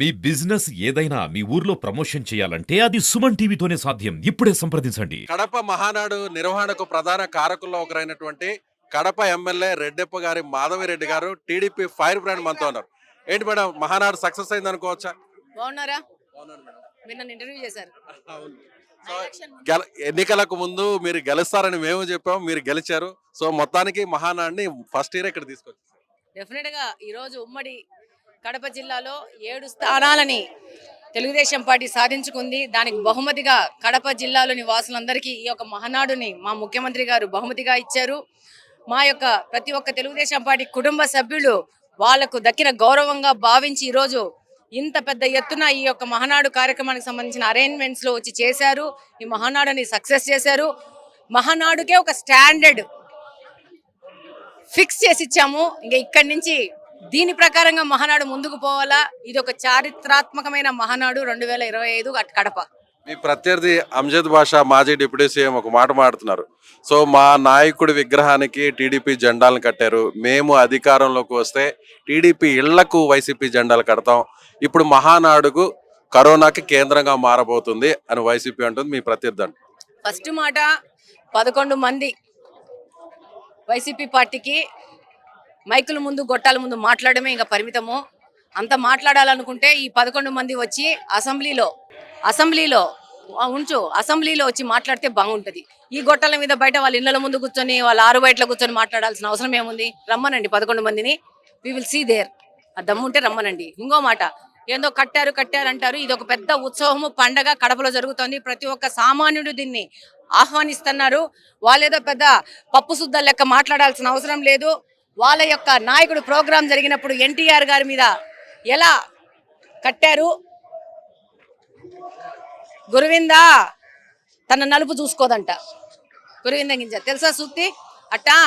మీ business ఏదైనా మీ ఊర్లో promotion చేయాలంటే అది సుమన్ టీవీతోనే సాధ్యం. ఇప్పుడే సంప్రదించండి. కడప మహానాడు నిర్వహణకు ప్రధాన కారకుల్లో ఒకరైనటువంటి కడప ఎమ్మెల్యే రెడ్డెప్ప గారి మాధవిరెడ్డి గారు టీడీపీ ఫైర్ బ్రాండ్ మనతో ఉన్నారు. ఏంటి మేడం, మహానాడు సక్సెస్ అయింది అనుకోవచ్చా? బాగున్నారా? అవునండి మేడం. మీరు నన్ను ఇంటర్వ్యూ చేశారు. అవును. సో ఎన్నికలకు ముందు మీరు గెలుస్తారని మేము చెప్పాము, మీరు గెలిచారు. సో మొత్తానికి మహానాడిని ఫస్ట్ ఇయర్ ఇక్కడ తీసుకొచ్చారు. డెఫినెట్ గా ఈరోజు ఉమ్మడి కడప జిల్లాలో 7 స్థానాలని తెలుగుదేశం పార్టీ సాధించుకుంది. దానికి బహుమతిగా కడప జిల్లాలోని వాసులందరికీ ఈ యొక్క మహానాడుని మా ముఖ్యమంత్రి గారు బహుమతిగా ఇచ్చారు. మా యొక్క ప్రతి ఒక్క తెలుగుదేశం పార్టీ కుటుంబ సభ్యులు వాళ్లకు దక్కిన గౌరవంగా భావించి ఈరోజు ఇంత పెద్ద ఎత్తున ఈ యొక్క మహానాడు కార్యక్రమానికి సంబంధించిన అరేంజ్మెంట్స్ లో వచ్చి చేశారు. ఈ మహానాడుని సక్సెస్ చేశారు. మహానాడుకే ఒక స్టాండర్డ్ ఫిక్స్ చేసి ఇచ్చాము. ఇంకా ఇక్కడి నుంచి దీని ప్రకారంగా మహానాడు ముందుకు పోవాలా. ఇది ఒక చారిత్రాత్మకమైన మహానాడు 2025 కడప. మీ ప్రత్యర్థి అంజద్ బాషా మాజీ డిప్యూటీ సీఎం ఒక మాట మాడుతున్నారు. సో మా నాయకుడి విగ్రహానికి టీడీపీ జెండాలను కట్టారు, మేము అధికారంలోకి వస్తే టీడీపీ ఇళ్లకు వైసీపీ జెండాలు కడతాం, ఇప్పుడు మహానాడుకు కరోనాకి కేంద్రంగా మారబోతుంది అని వైసీపీ అంటుంది. మీ ప్రత్యర్థి అంట ఫస్ట్ మాట 11 మంది వైసీపీ పార్టీకి మైకుల ముందు గొట్టాల ముందు మాట్లాడమే ఇంకా పరిమితము. అంత మాట్లాడాలనుకుంటే ఈ 11 మంది వచ్చి అసెంబ్లీలో వచ్చి మాట్లాడితే బాగుంటది. ఈ గొట్టాల మీద బయట వాళ్ళ ఇళ్ల ముందు కూర్చొని వాళ్ళ ఆరు బయటలో కూర్చొని మాట్లాడాల్సిన అవసరం ఏముంది? రమ్మనండి 11 మందిని, వి విల్ సీ దేర్. ఆ దమ్ముంటే రమ్మనండి. ఇంకో మాట, ఏందో కట్టారు అంటారు. ఇది ఒక పెద్ద ఉత్సవము, పండగ కడపలో జరుగుతోంది. ప్రతి ఒక్క సామాన్యుడు దీన్ని ఆహ్వానిస్తున్నారు. వాళ్ళేదో పెద్ద పప్పు శుద్ధ లెక్క మాట్లాడాల్సిన అవసరం లేదు. వాళ్ళ యొక్క నాయకుడు ప్రోగ్రాం జరిగినప్పుడు ఎన్టీఆర్ గారి మీద ఎలా కట్టారు, గురువిందా తన నలుపు చూసుకోదంట, గురువింద గింజ తెలుసా సూక్తి? అట్టా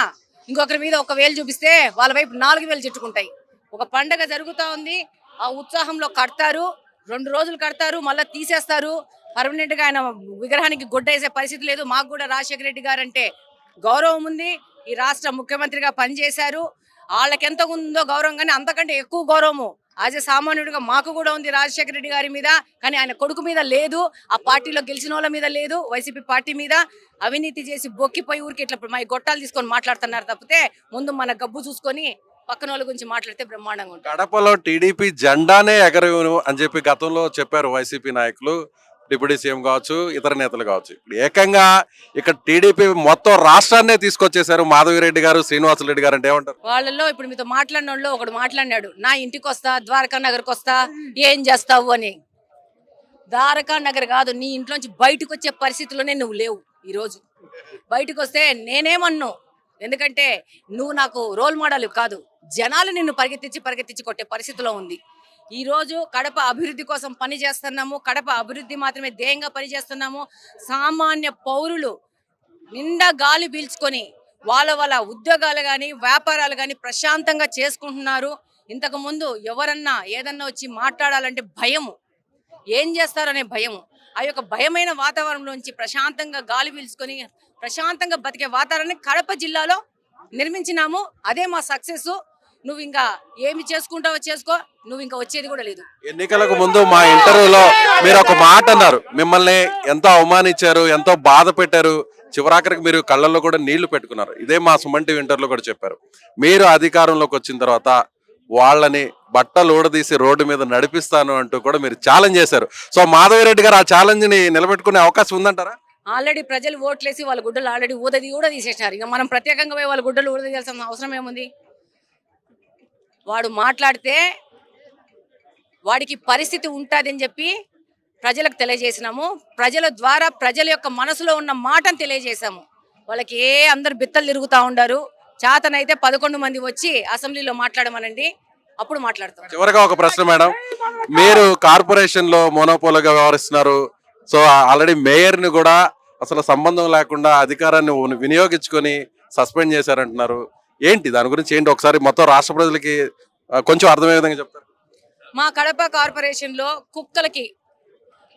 ఇంకొకరి మీద ఒక వేలు చూపిస్తే వాళ్ళ వైపు 4 వేలు చుట్టుకుంటాయి. ఒక పండగ జరుగుతూ ఉంది, ఆ ఉత్సాహంలో కడతారు, 2 రోజులు కడతారు, మళ్ళీ తీసేస్తారు. పర్మనెంట్ గా ఆయన విగ్రహానికి గుడ్డేసే పరిస్థితి లేదు. మాకు కూడా రాజశేఖర రెడ్డి గారు అంటే గౌరవం ఉంది. ఈ రాష్ట్ర ముఖ్యమంత్రిగా పనిచేశారు. వాళ్ళకి ఎంత ఉందో గౌరవం, కానీ అంతకంటే ఎక్కువ గౌరవము యాజ్ ఏ సామాన్యుడిగా మాకు కూడా ఉంది రాజశేఖర రెడ్డి గారి మీద. కానీ ఆయన కొడుకు మీద లేదు, ఆ పార్టీలో గెలిచిన వాళ్ళ మీద లేదు, వైసీపీ పార్టీ మీద. అవినీతి చేసి బొక్కిపోయి ఊరికి ఇట్లా మా గొట్టాలు తీసుకొని మాట్లాడుతున్నారు తప్పితే ముందు మన గబ్బు చూసుకొని పక్కన వాళ్ళ గురించి మాట్లాడితే బ్రహ్మాండంగా ఉంటుంది. కడపలో టీడీపీ జెండానే ఎగరవేను అని చెప్పి గతంలో చెప్పారు వైసీపీ నాయకులు, డిప్యూటీ సీఎం కావచ్చు, ఇతర నేతలు కావచ్చు. ఇప్పుడు ఏకంగా ఇక్కడ టీడీపీ మొత్తం రాష్ట్రాన్నే తీసుకొచ్చేసారు మాధవిరెడ్డి గారు, శ్రీనివాసరెడ్డి గారు. అంటే ఏమంటారు? వాళ్ళలో ఇప్పుడు మీతో మాట్లాడిన వాళ్ళు ఒకడు మాట్లాడినాడు, నా ఇంటికి వస్తా, ద్వారకా నగర్కి వస్తా, ఏం చేస్తావు అని. ద్వారకా నగర్ కాదు, నీ ఇంట్లోంచి బయటకు వచ్చే పరిస్థితిలోనే నువ్వు లేవు. ఈరోజు బయటకు వస్తే నేనేమన్ను, ఎందుకంటే నువ్వు నాకు రోల్ మోడల్ కాదు. జనాలు నిన్ను పరిగెత్తించి కొట్టే పరిస్థితిలో ఉంది. ఈ రోజు కడప అభివృద్ధి కోసం పని చేస్తున్నాము. కడప అభివృద్ధి మాత్రమే ధ్యేయంగా పనిచేస్తున్నాము. సామాన్య పౌరులు నిండా గాలి పీల్చుకొని వాళ్ళ ఉద్యోగాలు కానీ వ్యాపారాలు కానీ ప్రశాంతంగా చేసుకుంటున్నారు. ఇంతకు ముందు ఎవరన్నా ఏదన్నా వచ్చి మాట్లాడాలంటే భయము, ఏం చేస్తారనే భయము. ఆ యొక్క భయమైన వాతావరణంలోంచి ప్రశాంతంగా గాలి పీల్చుకొని ప్రశాంతంగా బతికే వాతావరణాన్ని కడప జిల్లాలో నిర్మించినాము. అదే మా సక్సెస్. నువ్వు ఇంకా ఏమి చేసుకుంటావో చేసుకో, నువ్వు ఇంకా వచ్చేది కూడా లేదు. ఎన్నికలకు ముందు మా ఇంటర్వ్యూలో మీరు ఒక మాట అన్నారు, మిమ్మల్ని ఎంతో అవమానించారు, ఎంతో బాధ పెట్టారు, చివరాఖరికి మీరు కళ్ళల్లో కూడా నీళ్లు పెట్టుకున్నారు. ఇదే మా సుమన్ టీవీ ఇంటర్వ్యూలో కూడా చెప్పారు. మీరు అధికారంలోకి వచ్చిన తర్వాత వాళ్ళని బట్టలు ఊడదీసి రోడ్డు మీద నడిపిస్తాను అంటూ కూడా మీరు ఛాలెంజ్ చేశారు. సో మాధవిరెడ్డి గారు ఆ ఛాలెంజ్ ని నిలబెట్టుకునే అవకాశం ఉందంటారా? ఆల్రెడీ ప్రజలు ఓట్లేసి వాళ్ళ గుడ్డలు ఆల్రెడీ కూడా తీసేసినారు. ఇక మనం ప్రత్యేకంగా పోయి వాళ్ళ గుడ్డలు ఊడదీయాల్సిన అవసరం ఏముంది? వాడు మాట్లాడితే వాడికి పరిస్థితి ఉంటుందని చెప్పి ప్రజలకు తెలియజేసినాము. ప్రజల ద్వారా ప్రజల యొక్క మనసులో ఉన్న మాటను తెలియజేశాము. వాళ్ళకి అందరు బిత్తలు తిరుగుతూ ఉండారు. చేతనైతే 11 మంది వచ్చి అసెంబ్లీలో మాట్లాడమనండి, అప్పుడు మాట్లాడతాం. చివరిగా ఒక ప్రశ్న మేడం, మీరు కార్పొరేషన్ లో మోనోపోలీగా వ్యవహరిస్తున్నారు. సో ఆల్రెడీ మేయర్ ని కూడా అసలు సంబంధం లేకుండా అధికారాన్ని వినియోగించుకొని సస్పెండ్ చేశారంటున్నారు. ఏంటి దాని గురించి ఏంటి? ఒకసారి మొత్తం రాష్ట్ర ప్రజలకి కొంచెం అర్థమయ్యే విధంగా చెప్తారు. మా కడప కార్పొరేషన్ లో కుక్కలకి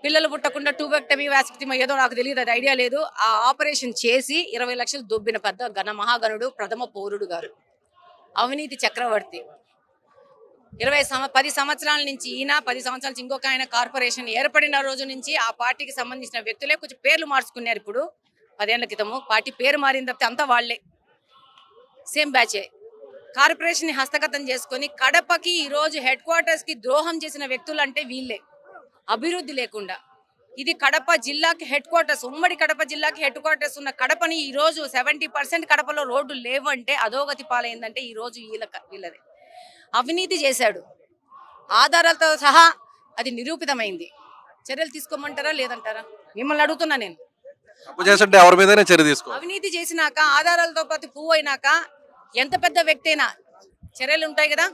పిల్లలు పుట్టకుండా టూబెక్టమీ వ్యాస్క్టమీ ఏదో నాకు తెలియదు, అది ఐడియా లేదు. ఆ ఆపరేషన్ చేసి 20 లక్షలు దొబ్బిన పెద్ద మహాగణుడు ప్రథమ పౌరుడు గారు, అవినీతి చక్రవర్తి. 10 సంవత్సరాల నుంచి ఈయన, 10 సంవత్సరాల నుంచి ఇంకొక ఆయన కార్పొరేషన్ ఏర్పడిన రోజు నుంచి ఆ పార్టీకి సంబంధించిన వ్యక్తులే కొంచెం పేర్లు మార్చుకున్నారు. ఇప్పుడు 10 ఏళ్ల క్రితము పార్టీ పేరు మారిన తప్పితే అంతా వాళ్లే, సేమ్ బ్యాచే. కార్పొరేషన్ ని హస్తగతం చేసుకొని కడపకి ఈ రోజు హెడ్ క్వార్టర్స్ కి ద్రోహం చేసిన వ్యక్తులు అంటే వీళ్ళే. అభివృద్ధి లేకుండా ఇది కడప జిల్లాకి హెడ్ క్వార్టర్స్, ఉమ్మడి కడప జిల్లాకి హెడ్ క్వార్టర్స్ ఉన్న కడపని ఈ రోజు 70% కడపలో రోడ్డు లేవంటే, అధోగతి పాలైందంటే ఈ రోజు వీళ్ళదే. అవినీతి చేశాడు, ఆధారాలతో సహా అది నిరూపితమైంది. చర్యలు తీసుకోమంటారా లేదంటారా? మిమ్మల్ని అడుగుతున్నా నేను. తప్పు చేస్తుంటే ఎవరి మీదనే చర్య తీసుకో. అవినీతి చేసినాక, ఆధారాలతో పాటు ప్రూవ్ అయినాక ఎంత పెద్ద వ్యక్తి అయినా చర్యలు ఉంటాయి కదా.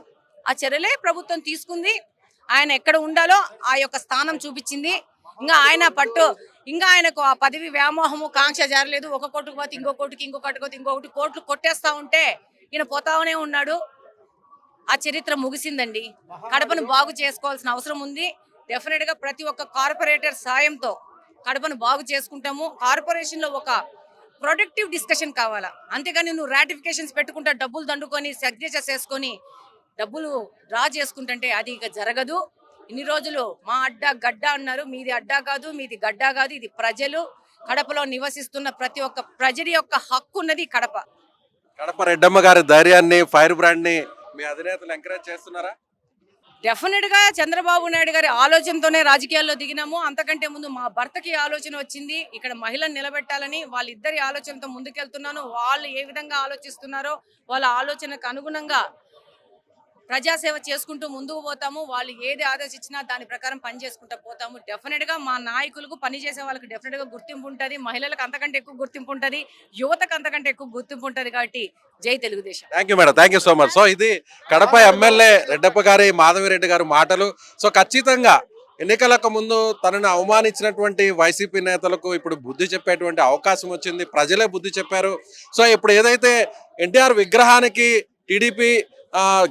ఆ చర్యలే ప్రభుత్వం తీసుకుంది. ఆయన ఎక్కడ ఉండాలో ఆ యొక్క స్థానం చూపించింది. ఇంకా ఆయనకు ఆ పదవి వ్యామోహము కాంక్ష జరలేదు. ఒక కోర్టుకు పోతే ఇంకో కోర్టుకి, ఇంకొకటి కోర్టులు కొట్టేస్తా ఉంటే ఈయన పోతానే ఉన్నాడు. ఆ చరిత్ర ముగిసిందండి. కడపను బాగు చేసుకోవాల్సిన అవసరం ఉంది. డెఫినెట్ గా ప్రతి ఒక్క కార్పొరేటర్ సాయంతో కడపను బాగు చేసుకుంటాము. కార్పొరేషన్ లో ఒక ప్రొడక్టివ్ డిస్కషన్ కావాలా, అంతేగాని నువ్వు రాటిఫికేషన్స్ పెట్టుకుంటా డబ్బులు దండుకొని సిగ్నేచర్స్ చేసుకొని డబ్బులు డ్రా చేసుకుంటుంటే అది ఇక జరగదు. ఇన్ని రోజులు మా అడ్డా గడ్డ అన్నారు, మీది అడ్డా కాదు, మీది గడ్డ కాదు, ఇది ప్రజలు. కడపలో నివసిస్తున్న ప్రతి ఒక్క ప్రజడి యొక్క హక్కు ఉన్నది కడప. కడప రెడ్డమ్మ గారి ధైర్యాన్ని, ఫైర్ బ్రాండ్ ని మీ అధినేతలు ఎంకరేజ్ చేస్తున్నారా? డెఫినెట్ గా చంద్రబాబు నాయుడు గారి ఆలోచనతోనే రాజకీయాల్లో దిగినాము. అంతకంటే ముందు మా భర్తకి ఆలోచన వచ్చింది, ఇక్కడ మహిళను నిలబెట్టాలని. వాళ్ళిద్దరి ఆలోచనతో ముందుకెళ్తున్నాను. వాళ్ళు ఏ విధంగా ఆలోచిస్తున్నారో వాళ్ళ ఆలోచనకు అనుగుణంగా ప్రజాసేవ చేసుకుంటూ ముందుకు పోతాము. వాళ్ళు ఏది ఆదేశించినా దాని ప్రకారం పని చేసుకుంటూ పోతాము. డెఫినెట్ గా మా నాయకులకు, పనిచేసే వాళ్ళకి డెఫినెట్ గా గుర్తింపు ఉంటుంది. మహిళలకు అంతకంటే ఎక్కువ గుర్తింపు ఉంటుంది, యువతకు అంతకంటే ఎక్కువ గుర్తింపు ఉంటుంది. కాబట్టి జై Telugu Desam. Thank you madam, thank you so much. So ఇది కడప ఎమ్మెల్యే రెడ్డప్ప గారి మాధవిరెడ్డి గారి మాటలు. సో ఖచ్చితంగా ఎన్నికలకు ముందు తనను అవమానించినటువంటి వైసీపీ నేతలకు ఇప్పుడు బుద్ధి చెప్పేటువంటి అవకాశం వచ్చింది. ప్రజలే బుద్ధి చెప్పారు. సో ఇప్పుడు ఏదైతే ఎన్టీఆర్ విగ్రహానికి టీడీపీ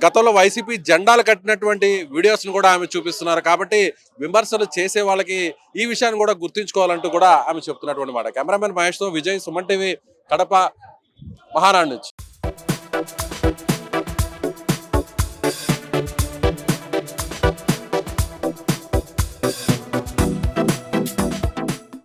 గతంలో వైసీపీ జెండాలు కట్టినటువంటి వీడియోస్ను కూడా ఆమె చూపిస్తున్నారు. కాబట్టి విమర్శలు చేసే వాళ్ళకి ఈ విషయాన్ని కూడా గుర్తుంచుకోవాలంటూ కూడా ఆమె చెప్తున్నటువంటి మాట. కెమెరామెన్ మహేష్తో విజయ్, సుమన్ టీవీ, కడప, మహానాడు నుంచి.